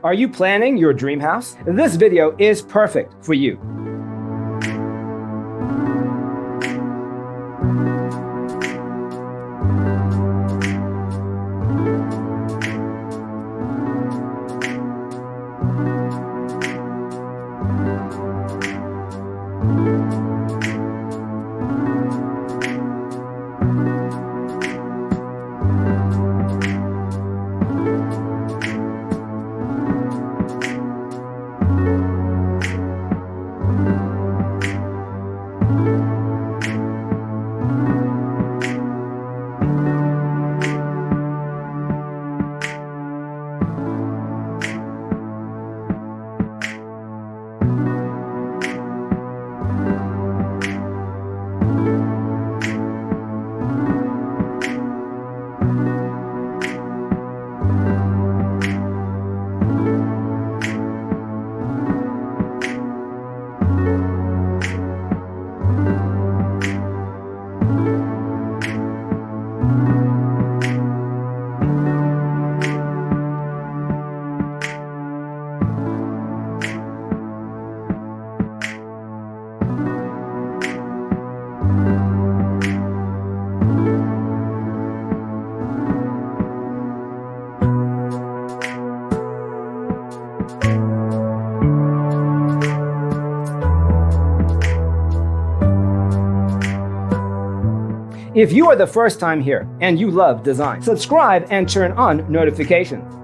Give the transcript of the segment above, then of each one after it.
Are you planning your dream house? This video is perfect for you. If you are the first time here and you love design, subscribe and turn on notifications.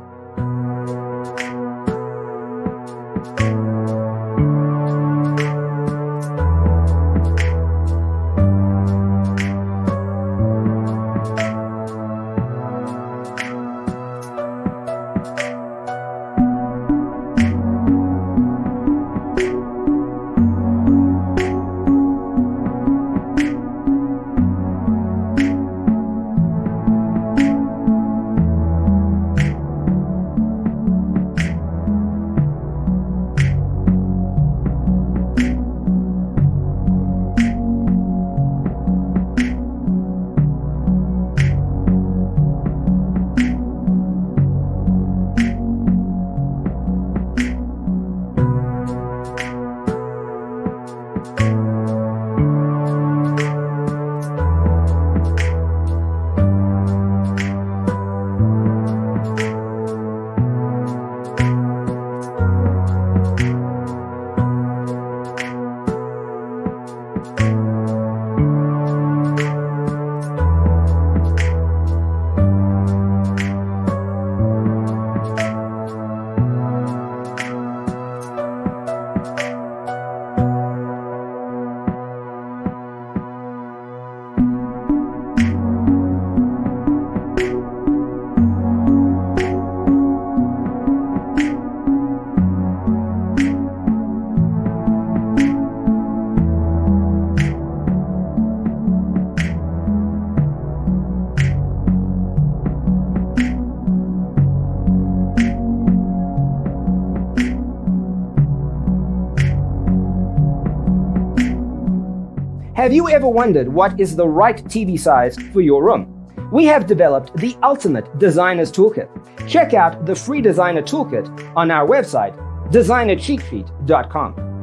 Have you ever wondered what is the right TV size for your room? We have developed the ultimate designer's toolkit. Check out the free designer toolkit on our website, designercheatsheet.com.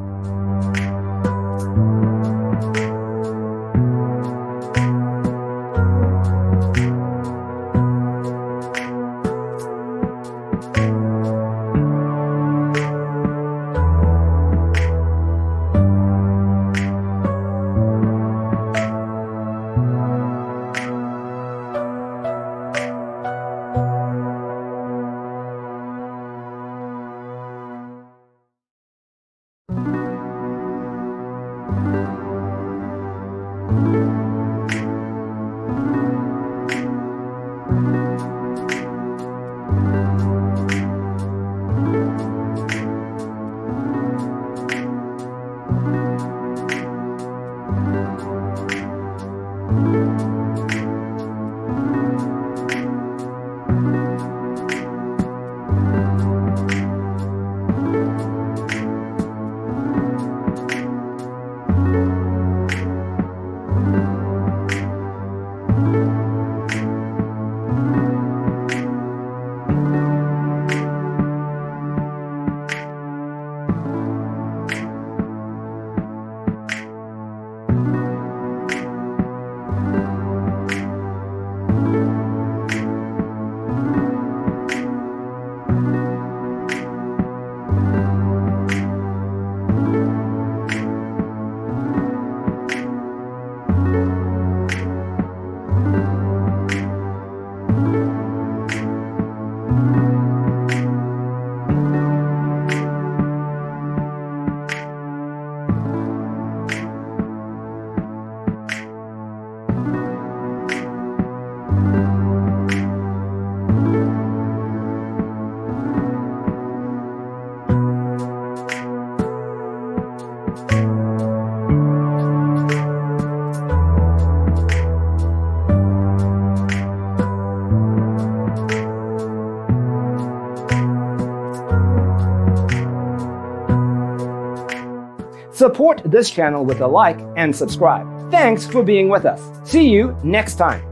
Support this channel with a like and subscribe. Thanks for being with us. See you next time.